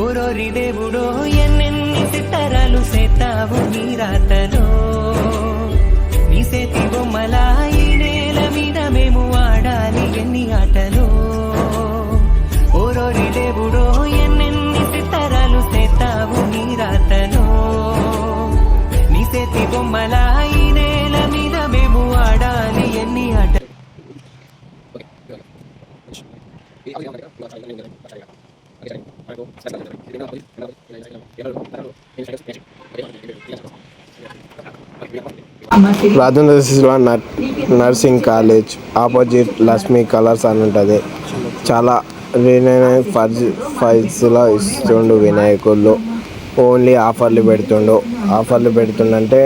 ఓరోరి దేవుడో ఎన్నెన్ని సిత్తరాలు సేతావు నీ రాతలో, నీ సేతి బొమ్మలా ఈ నేల మీద మేము ఆడాలి ఎన్ని ఆటలో. ఓరోరి దేవుడో ఎన్నెన్ని సిత్తరాలు సేతావు నీ రాతలో, నీ సేతి బొమ్మలా ఈ నేల మీద మేము ఆడాలి ఎన్ని ఆటలు. రాజేంద్ర సిసిలో nursing college opposite Lakshmi colours అని ఉంటుంది. చాలా ఫైల్స్లో ఇస్తుండు వినాయకుళ్ళు. ఓన్లీ ఆఫర్లు పెడుతుండంటే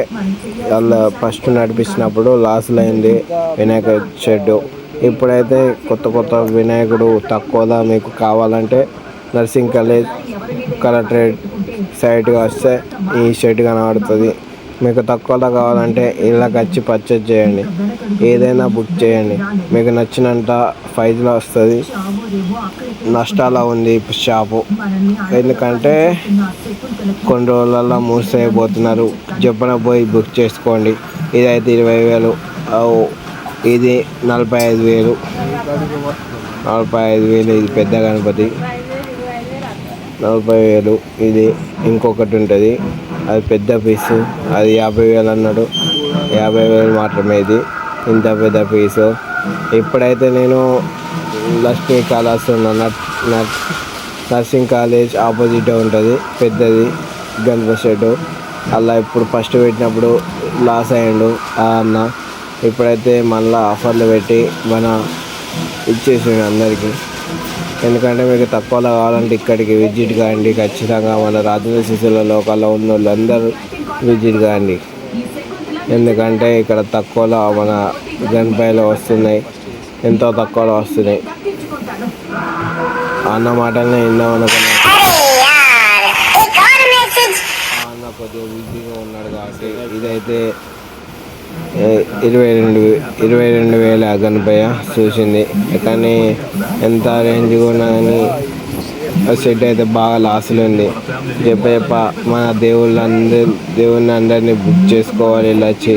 వాళ్ళ ఫస్ట్ నడిపించినప్పుడు లాస్లో అయింది వినాయక షెడ్. ఇప్పుడైతే కొత్త వినాయకుడు తక్కువగా మీకు కావాలంటే నర్సింగ్ కాలేజ్ కలెక్టరేట్ సైట్గా వస్తే ఈ షెడ్ కనబడుతుంది. మీకు తక్కువలో కావాలంటే ఇళ్ళకి వచ్చి పర్చేజ్ చేయండి, ఏదైనా బుక్ చేయండి, మీకు నచ్చినంత ప్రైజ్లో వస్తుంది. నష్టాల్లో ఉంది షాపు, ఎందుకంటే కొన్ని రోజులలో మూసేయబోతున్నారు. చెప్పన పోయి బుక్ చేసుకోండి. ఇదైతే 20,000, ఇది 45,000. ఇది పెద్ద గణపతి 40,000. ఇది ఇంకొకటి ఉంటుంది, అది పెద్ద పీసు, అది 50,000 అన్నాడు. 50,000 మాత్రమే ఇది, ఇంత పెద్ద పీసు. ఇప్పుడైతే నేను లక్ష్మీ కళాస్ నర్సింగ్ కాలేజ్ ఆపోజిట్ ఉంటుంది పెద్దది గణపతి షెడ్. అలా ఇప్పుడు ఫస్ట్ పెట్టినప్పుడు లాస్ అయ్యిండు అన్న. ఇప్పుడైతే మళ్ళీ ఆఫర్లు పెట్టి మన ఇచ్చేసిండు అందరికీ. ఎందుకంటే మీకు తక్కువలో కావాలంటే ఇక్కడికి విజిట్ కాండి. ఖచ్చితంగా మన రాజేంద్ర సిసిలో లోకల్లో ఉన్న వాళ్ళందరూ విజిట్ కాండి. ఎందుకంటే ఇక్కడ తక్కువలో మన గణపతిలో వస్తున్నాయి, ఎంతో తక్కువలో వస్తున్నాయి. అన్న మాటలనే విన్నామనుకున్నా. అన్న కొద్దిగా బిజీగా ఉన్నాడు కాబట్టి ఇదైతే 22,000 గణపయ్య చూసింది. కానీ ఎంత రేంజ్గా ఉన్నా కానీ సెట్ అయితే బాగా లాస్లో ఉంది. చెప్ప మన దేవుళ్ళని అందరినీ బుక్ చేసుకోవాలి. ఇలా వచ్చి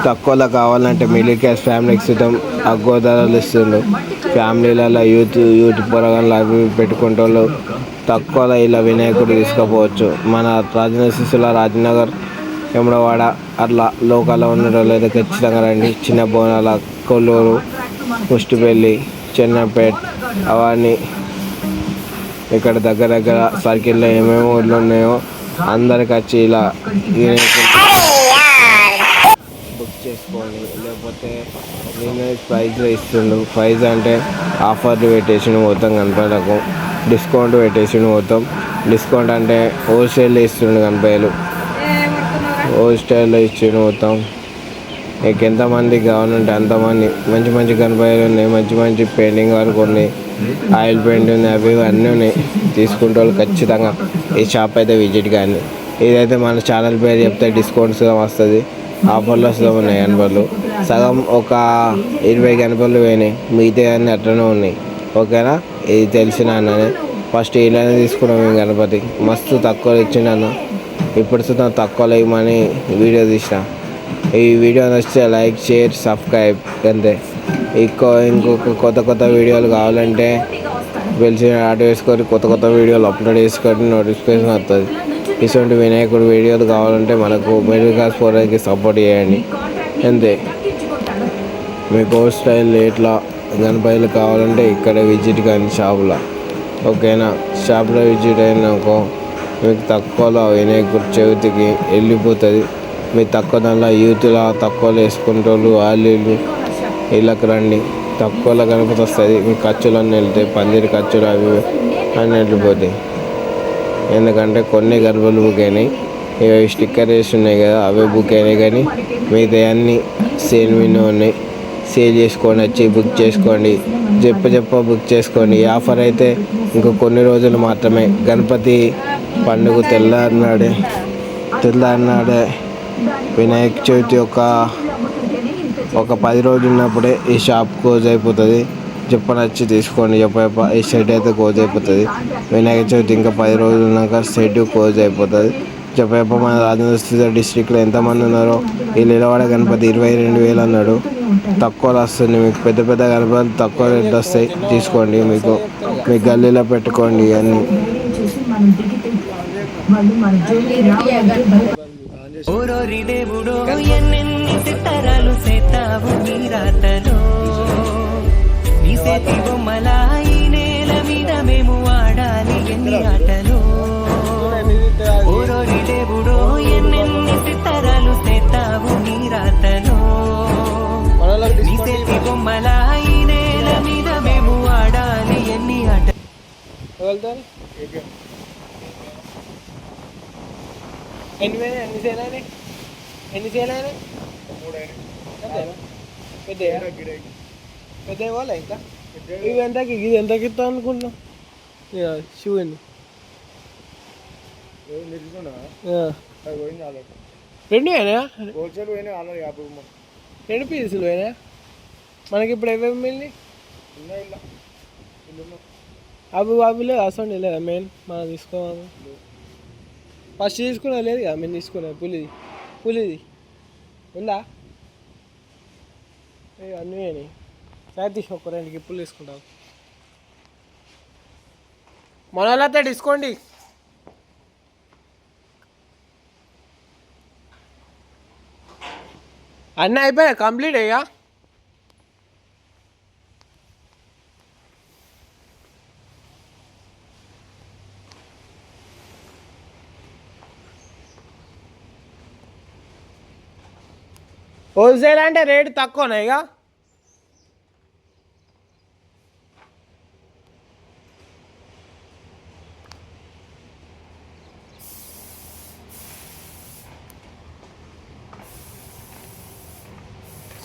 తక్కువలో కావాలంటే మిడిల్ క్లాస్ ఫ్యామిలీకి సుతం తక్కువ ధరలు ఇస్తుండ్రు. ఫ్యామిలీలలో యూత్ పొరగాళ్ళు అవి పెట్టుకుంటూ తక్కువలో ఇలా వినాయకుడు తీసుకుపోవచ్చు. మన రాజేంద్ర సిసిలో రాజనగర్, వేములవాడ అట్లా లోకల్లో ఉన్న వాళ్ళు అయితే ఖచ్చితంగా రండి. చిన్న బోనాల, కొల్లూరు, పుష్టిపల్లి, చెన్నపేట్ అవన్నీ ఇక్కడ దగ్గర సర్కిల్లో ఏమేమి ఊళ్ళు ఉన్నాయో అందరికి వచ్చి ఇలా బుక్ చేసుకోండి. లేకపోతే నేను ప్రైజ్లో ఇస్తుండు. ప్రైజ్ అంటే ఆఫర్లు పెట్టేసి మొత్తం కనపడకు, డిస్కౌంట్ పెట్టేసి మొత్తం. డిస్కౌంట్ అంటే హోల్సేల్లో ఇస్తుండు కనపడలు, హోల్సేల్లో ఇచ్చిండు మొత్తం. మీకు ఎంతమంది కావాలంటే అంతమంది మంచి కనపడలు ఉన్నాయి. మంచి పెయింటింగ్ వర్క్ ఉన్నాయి, ఆయిల్ పెయింట్ ఉంది, అవి అన్నీ ఉన్నాయి. తీసుకుంటే వాళ్ళు ఖచ్చితంగా ఈ షాప్ అయితే విజిట్ కానీ. ఇదైతే మన ఛానల్ పేరు చెప్తే డిస్కౌంట్స్ వస్తుంది, ఆఫర్లు వస్తూ ఉన్నాయి. గణపతులు సగం ఒక 20 గణపతులు పోయినాయి, మిగతా అన్నీ అట్లనే ఉన్నాయి. ఓకేనా, ఇది తెలిసిన అన్ననే. ఫస్ట్ ఇలానే తీసుకున్నాం మేము గణపతి, మస్తు తక్కువ ఇచ్చిండు అన్న. ఇప్పుడు చూద్దాం తక్కువలో ఇవ్వమని వీడియో తీసిన. ఈ వీడియో నచ్చితే లైక్, షేర్, సబ్స్క్రైబ్ అంతే. ఇంకొక కొత్త వీడియోలు కావాలంటే బెల్సిన ఆటో వేసుకొని కొత్త వీడియోలు అప్లోడ్ చేసుకొని నోటిఫికేషన్ వస్తుంది. ఇటువంటి వినాయకుడు వీడియోలు కావాలంటే మనకు మిడిల్ క్లాస్ పోరానికి సపోర్ట్ చేయండి అంతే. మీకు ఓల్డ్ స్టైల్ ఇట్లా గణపతులు కావాలంటే ఇక్కడ విజిట్ కానీ షాపులో. ఓకేనా, షాప్లో విజిట్ అయినాకో మీకు తక్కువలో వినాయకుడు చవితికి వెళ్ళిపోతుంది. మీరు తక్కువ దానిలో యూత్లో తక్కువలో వేసుకుంటూ వాళ్ళు ఇళ్ళకి రండి. తక్కువలో గణపతి వస్తుంది. మీ ఖర్చులు అన్నీ వెళ్తాయి, పందిరి ఖర్చులు అవి అన్నీ వెళ్ళిపోతాయి. ఎందుకంటే కొన్ని గణపతులు బుక్ అయినాయి, ఇవి స్టిక్కర్ వేసి ఉన్నాయి కదా అవే బుక్ అయినాయి. కానీ మిగతా అన్నీ సేల్ మీద ఉన్నాయి. సేల్ చేసుకొని వచ్చి బుక్ చేసుకోండి. చెప్ప బుక్ చేసుకోండి. ఈ ఆఫర్ అయితే ఇంకా కొన్ని రోజులు మాత్రమే. గణపతి పండుగ తెల్లారినాడే వినాయక చవితి ఒక 10 రోజులు ఉన్నప్పుడే ఈ షాప్ క్లోజ్ అయిపోతుంది. చెప్ప నచ్చి తీసుకోండి. చెప్ప ఈ షెడ్ అయితే క్లోజ్ అయిపోతుంది. వినాయక చవితి ఇంకా 10 రోజులు ఉన్నాక షెడ్ క్లోజ్ అయిపోతుంది. చెప్ప మన రాజేంద్ర డిస్ట్రిక్ట్లో ఎంతమంది ఉన్నారో ఈ నిలవాడ గణపతి 22,000 అన్నాడు. తక్కువ వస్తుంది మీకు. పెద్ద పెద్ద గణపతులు తక్కువ రేట్ వస్తాయి, తీసుకోండి. మీకు మీ గల్లీలో పెట్టుకోండి అన్నీ. ఓరోరి దేవుడో ఎన్నెన్ని సితారాలు సేతావు నీ రాతలో, నీ సేతి బొమ్మల ఈ నేల మీద మేము ఆడాలి ఎన్ని ఆటలు. ఓరోరి దేవుడో ఎన్నెన్ని సితారాలు సేతావు నీ రాతలో, నీ సేతి బొమ్మల ఈ నేల మీద మేము ఆడాలి ఎన్ని ఆటలు. ఎన్ని చేయలేని పెద్ద వాళ్ళ ఇంకా ఇవి ఎంతకి ఇది ఎంతకి ఇస్తా అనుకుంటున్నాం షూ అండి రెండు అయినా రెండు పీసులు అయినా మనకి ఇప్పుడు ఏమేమి మిగిలి అవి లేదు అసలు లేదా మెయిన్ మనం తీసుకోవాలి. ఫస్ట్ తీసుకున్నా లేదు కదా మేము తీసుకున్నా పులిది ఉందా అన్నీ అని సరే తీసి ఒక 2 గిప్పులు తీసుకుంటాం. మన వాళ్ళతో తీసుకోండి. అన్నీ అయిపోయాయి కంప్లీట్ అయ్యా. హోల్సేల్ అంటే రేటు తక్కువనా ఇక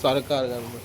సర్కారు కనుక